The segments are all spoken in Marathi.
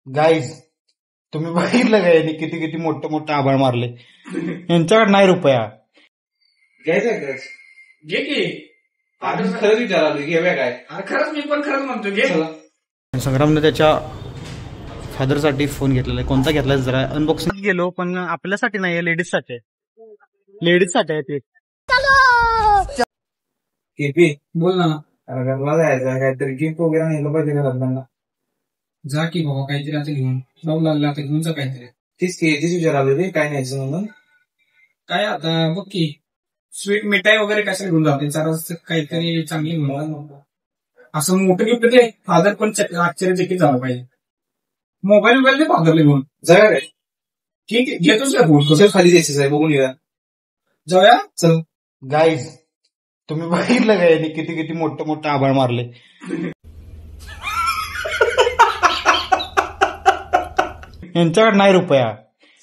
गाईज, तुम्ही बघितलं का यांनी किती किती मोठं मोठं आभाळ मारले. यांच्याकडे नाही रुपया. घ्यायचं घे की खरंच विचाराल घेऊया काय. खरंच मी पण खरंच म्हणतो घे. संग्रामने त्याच्या फादरसाठी फोन घेतलेला आहे. कोणता घेतलाय जरा अनबॉक्सिंग गेलो, पण आपल्यासाठी नाही, लेडीज साठी आहे. लेडीज साठी आहे ते. केपी बोल ना. घरला जायचं काहीतरी गिफ्ट वगैरे नेलं पाहिजे घरात. जा की बाबा काहीतरी आता घेऊन जाऊ लागला आता घेऊन जा काहीतरी. तीच विचाराल रे काय न्यायचं म्हणून. काय आता बघ की स्वीट मिठाई वगैरे कशाला घेऊन जाते. जरा काहीतरी चांगली घेऊन असं मोठं गिफ्ट दे. फादर पण आश्चर्यचकित झालं पाहिजे. मोबाईल दे फादरला घेऊन जाऊया काय. ठीक आहे घेतोच का फोन खाली द्यायचं आहे बघून येऊया. जाऊया चल. गाईज, तुम्ही बघितलं का यांनी किती किती मोठं मोठं आभाळ मारले. यांच्याकडे नाही रुपया.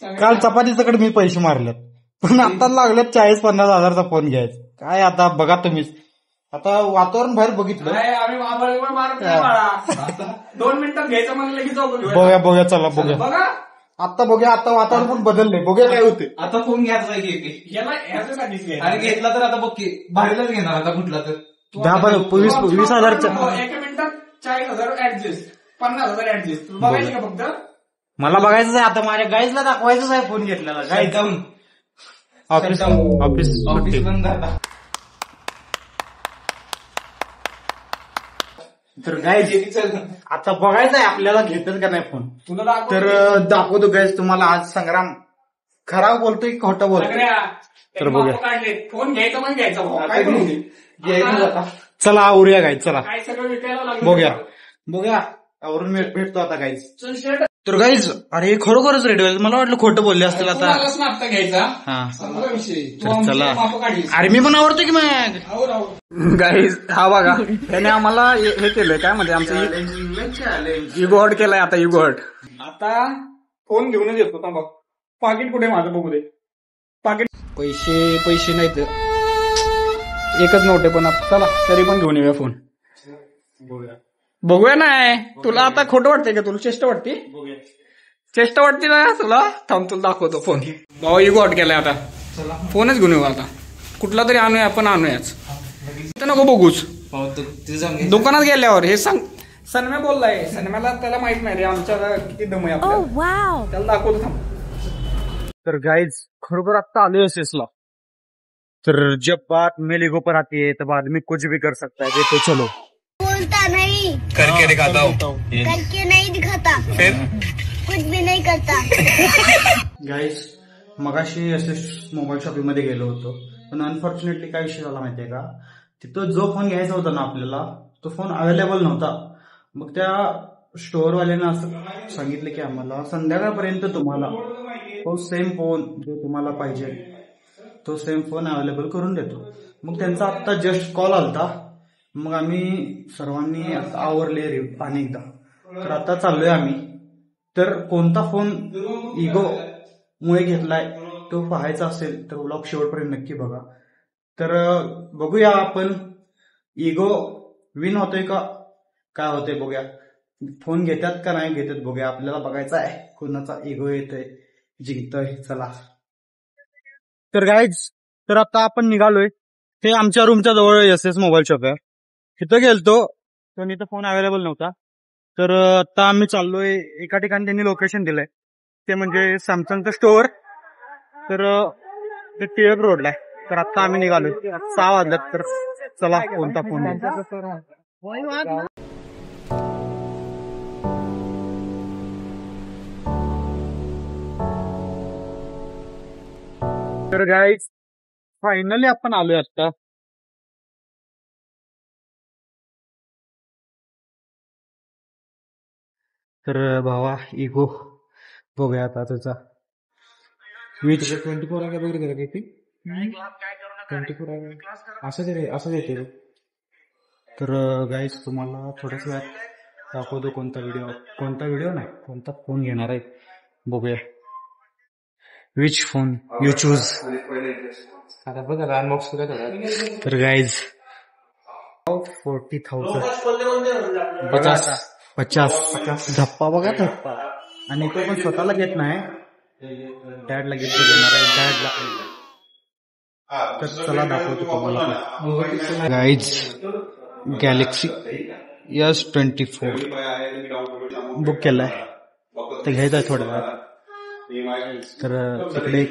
काल चपातीच्याकडे मी पैसे मारलेत, पण आता लागलेत 40-50 हजारचा फोन घ्यायचा. काय आता बघा तुम्हीच. आता वातावरण बाहेर बघितलं. 2 मिनिटात घ्यायचं मला लगेच बघूया चला बघूया. आता बघूया, आता वातावरण पण बदलले. बघूया काय होते. आता फोन घ्यायचा आणि घेतला तर आता बघ की भारीलाच घेणार आता कुठला तर 10-20 एका मिनिटात 40,000 ऍडजस्ट 50,000 ऍडजस्ट बघायचं का फक्त. मला बघायचंच आहे आता. माझ्या गाईजला दाखवायचंच आहे फोन घेतलेला. गाईज जाऊन ऑफिस बंद झाला. तर गाईज आता बघायचं आहे आपल्याला घेतात का नाही फोन. तुला तर दाखवतो गाईज तुम्हाला. आज संग्राम खरा बोलतोय की खोटं बोलतोय तर बघूया. फोन घ्यायचा पण घ्यायचा. चला आवरूया गाईज. चला काय सगळं विकायला लागलं. बघूया आवरून भेटतो आता गाईज. तर गाईज, अरे खरोखरच रेडी होईल. मला वाटलं खोटं बोलले असतील आता. आता घ्यायचा हा विषय. चला. अरे मी पण आवडतो की मग. गाईज हा बघा त्याने आम्हाला हे केलंय काय म्हणजे आमचं इगो हट केलाय. आता इगो हट. आता फोन घेऊनच येतो. थांबा पाकिट कुठे माझं बघू दे. पाकिट पैसे नाही तर एकच नोट आहे, पण चला तरी पण घेऊन येऊया फोन. बघूया नाही. तुला आता खोटं वाटतंय का. तुला चेष्टा वाटते. चेष्टा वाटते ना तुला. थांब तुला दाखवतो फोन. भाऊ इगो हट केलाय. आता फोनच घेऊन येऊ. आता कुठला तरी आणूया आपण. आणूयाच नको बघूच. दुकानात गेल्यावर हे सांग. सनम्या बोललाय. सनम्याला त्याला माहित नाही रे आमच्या किती दम आहे आपल्याला. त्याला दाखवतो थांब. तर गाइज खरोखर आता आले एसएसला. तर जब बात मेरे ईगो पर आती है तो बाद में कुछ भी कर सकता है. देखो चलो. बोलता नहीं, करके दिखाता हूँ. करके नहीं दिखाता, फिर कुछ भी नहीं करता. गाइज मगाशी एसएस मोबाईल शॉपिंग मध्ये गेलो होतो, पण अनफॉर्च्युनेटली काय विषय झाला माहितीये का. तिथं जो फोन घ्यायचा होता ना आपल्याला, तो फोन अवेलेबल नव्हता. मग त्या स्टोअरवाल्यानं असं सांगितलं की आम्हाला संध्याकाळपर्यंत तुम्हाला तो सेम फोन जो तुम्हाला पाहिजे तो सेम फोन अवेलेबल करून देतो. मग त्यांचा आता जस्ट कॉल आलता. मग आम्ही सर्वांनी आता आवरले अनेकदा. तर आता चाललोय आम्ही. तर कोणता फोन इगो मुळे घेतलाय तो पाहायचा असेल तर व्लॉग शेवटपर्यंत नक्की बघा. तर बघूया आपण इगो विन होतोय का काय होतोय बघूया. फोन घेतात का नाही घेतात बघूया. आपल्याला बघायचं आहे कोणाचा इगो येतोय जिंकतोय. चला. तर गाईज तर आता आपण निघालोय. हे आमच्या रूमच्या जवळ एसएस मोबाईल शॉप आहे. तिथं गेलतो पण इथं फोन अवेलेबल नव्हता. तर आता आम्ही चाललोय एका ठिकाणी. त्यांनी लोकेशन दिलंय ते म्हणजे सॅमसंगचं स्टोअर. तर ते टिळक रोडला आहे. तर आता आम्ही निघालोय. 6 वाजल्यात. तर चला कोणता फोन. तर गाईज फायनली आपण आलोय आता. तर भावा इगो बघूया आता त्याचा 24 आहे बघ रे. किती 24 आहे असंच येते. तर गाईज तुम्हाला थोड्याच वेळात दाखवतो कोणता व्हिडिओ नाही कोणता फोन घेणार आहे बघूया. Which phone you choose. आता बघा अनबॉक्स करूया. तर गाईज 40,000 50 धप्पा बघा धप्पा. आणि तो पण स्वतःला घेत नाही, डॅडला गिफ्ट देणार आहे. डॅडला तर चला दाखवतो तुम्हाला. गाईज गॅलेक्सी S24 बुक केलाय, ते घ्यायचं आहे थोड्या वेळात. तर तिकडे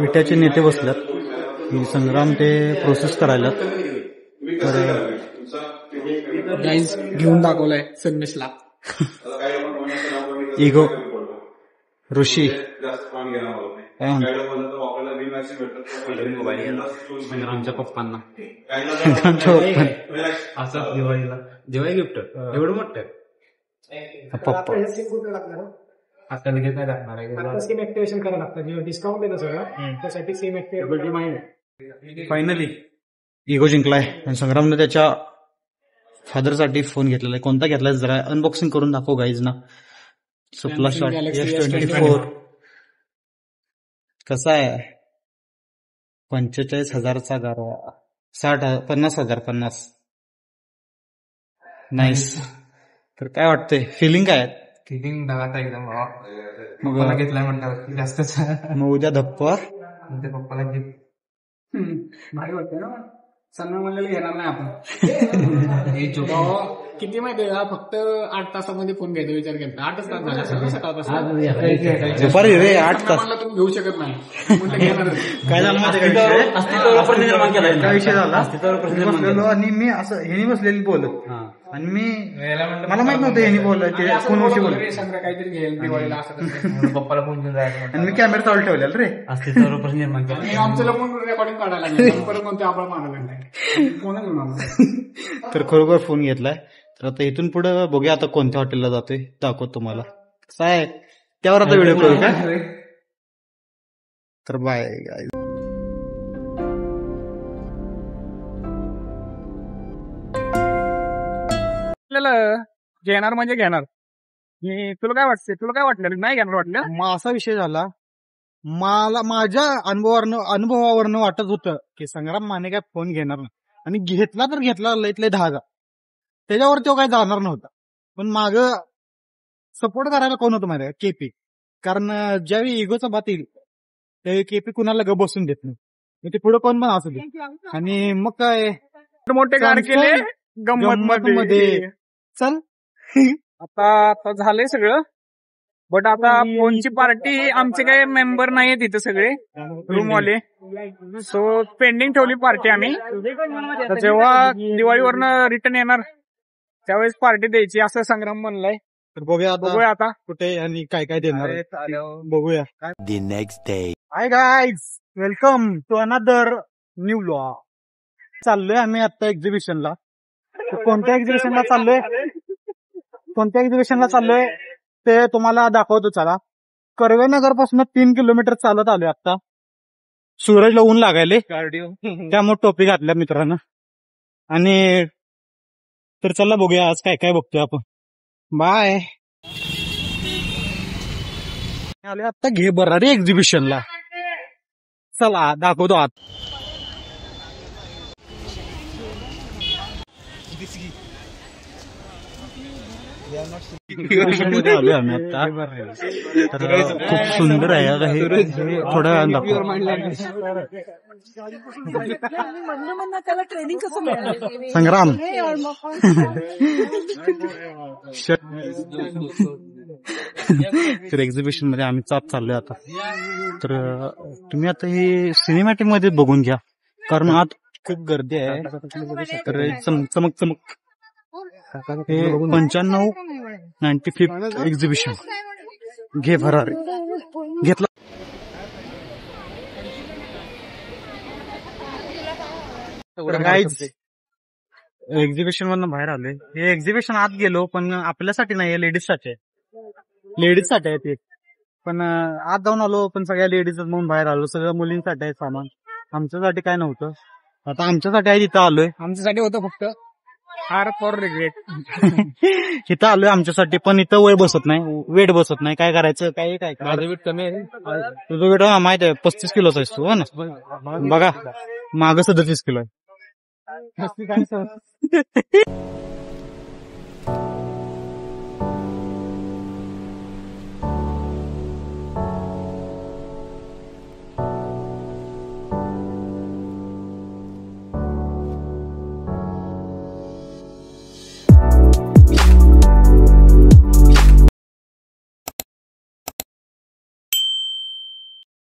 विट्याचे नेते बसल्यात, की संग्राम ते प्रोसेस करायला. तर गाईज घेऊन दाखवलाय संदेशला. इगो ऋषी काय म्हणतो संग्रामच्या पप्पांना असं दिवाळीला गिफ्ट एवढं मोठं पप्पा आता लगेच नाही टाकणार आहे. सेम ऍक्टिव्हेशन करायला लागतं, जेव्हा डिस्काउंट आहे ना सगळं त्यासाठी सेम ऍक्टिव्हेशन. फायनली इगो जिंकलाय आणि संग्रामने त्याच्या फादरसाठी फोन घेतलेला आहे. कोणता घेतलाय जरा अनबॉक्सिंग करून दाखव गाईज ना. सुपला शॉट S24 कसा आहे? 45,000चा गारवा, 50,000 नाईस. तर काय वाटतंय, फिलिंग काय? फिलिंग ढगात एकदम मग पप्पाला घेतलाय म्हणल्यावर जास्तच. मग उद्या धप्पा ते पप्पाला गिफ्ट भारी वाटतं ना. सन्मान म्हणलेलं घेणार नाही आपण. हे जोक किती माहितीये का, फक्त 8 तासामध्ये फोन घ्यायचा विचार केला. 8च तास झाला सगळं सकाळपासून. दुपारी रे 8 तास. मला तुम्ही घेऊ शकत नाही म्हणलं घेणारच. काय झालं माहिती अस्तित्वावर प्रश्न निर्माण केलाय. काय विषय झाला, अस्तित्वावर प्रश्न निर्माण बसलेलो आणि मी असं ह्यानी बसलेली बोलत, आणि मी मला माहित नव्हतं ह्यानी बोलत, ते फोनवरशी बोलत, संग्रह काहीतरी घेईल दिवाळीला असं तसं. पप्पाला फोन घेऊन जायचं आणि मी कॅमेरा चालू ठेवलेला रे. अस्तित्वावर प्रश्न निर्माण केला. आणि आमचं लपून रेकॉर्डिंग काढायला लागलं, परत म्हणते आपण मारायला लागलाय. कोणा घेऊन आला तर खरोखर फोन घेतलाय. तर आता इथून पुढे बघूया आता कोणत्या हॉटेलला जातोय, दाखवतो तुम्हाला. कसं आहे त्यावर आता व्हिडिओ करू का? तर बाय गाईज. घेणार म्हणजे घेणार. तुला काय वाटतं, तुला काय वाटलं नाही घेणार वाटलं? मग असा विषय झाला, मला माझ्या अनुभवावरनं वाटत होतं की संग्राम माने काय फोन घेणार नाही, आणि घेतला तर घेतला लईतले 10,000, त्याच्यावर तो काय जाणार नव्हता. पण माग सपोर्ट करायला कोण होतं माहिती आहे? केपी. कारण ज्यावेळी इगोचा बात येईल त्यावेळी केपी कुणाला ग बसून देत नाही, मग ते पुढे कोण पण असू दे. आणि मग काय मोठे कार केले गंमत मध्ये. चल आता झालंय सगळं, बट आता फोनची पार्टी आमचे काही मेंबर नाहीये तिथे सगळे रूमवाले, सो पेंडिंग ठेवली पार्टी आम्ही. तर जेव्हा दिवाळीवरनं रिटर्न येणार त्यावेळेस पार्टी द्यायची असं संग्राम म्हणलाय. तर बघूया आता कुठे आणि काय काय देणार आहे. बघूया. The next day. Hi guys, welcome to another new vlog. चाललोय आम्ही आता एक्झिबिशनला. कोणत्या एक्झिबिशनला चाललोय ते तुम्हाला दाखवतो. चला, कर्वेनगर पासून 3 किलोमीटर चालत आलोय आता. सूरजला ऊन लागायले, त्यामुळे टोपी घातल्या मित्रांनो. आणि तर चला बघूया आज काय काय बघतोय आपण. बाय. आलोय आता घे बरारी एक्झिबिशनला. चला दाखवतो आत. एक्झिबिशनमध्ये आलोय आम्ही आता. तर खूप सुंदर आहे आता हे. थोड्या वेळानं दाखव. संग्राम तर एक्झिबिशन मध्ये आम्ही चाललोय आता. तर तुम्ही आता हे सिनेमॅटिक मध्ये बघून घ्या, कारण आत खूप गर्दी आहे. तर चमक हे 95 एक्झिबिशन घे भरारी घेतला. एक्झिबिशन मधून बाहेर आलोय. हे एक्झिबिशन आत गेलो, पण आपल्यासाठी नाही, लेडीजसाठी आहे ते. पण आत जाऊन आलो, पण सगळ्या लेडीज म्हणून बाहेर आलो. सगळ्या मुलींसाठी आहे सामान, आमच्यासाठी काय नव्हतं. आता आमच्यासाठी आहे, तिथं आलोय. आमच्यासाठी होतं फक्त आर फॉर रिग्रेट. इथं आलोय आमच्यासाठी, पण इथं वेट बसत नाही. काय करायचं, काय माझं वेट कमी आहे. तुझं वेट माहित आहे 35 किलोचा आहे तू, हो ना? बघा मागं 37 किलो आहे.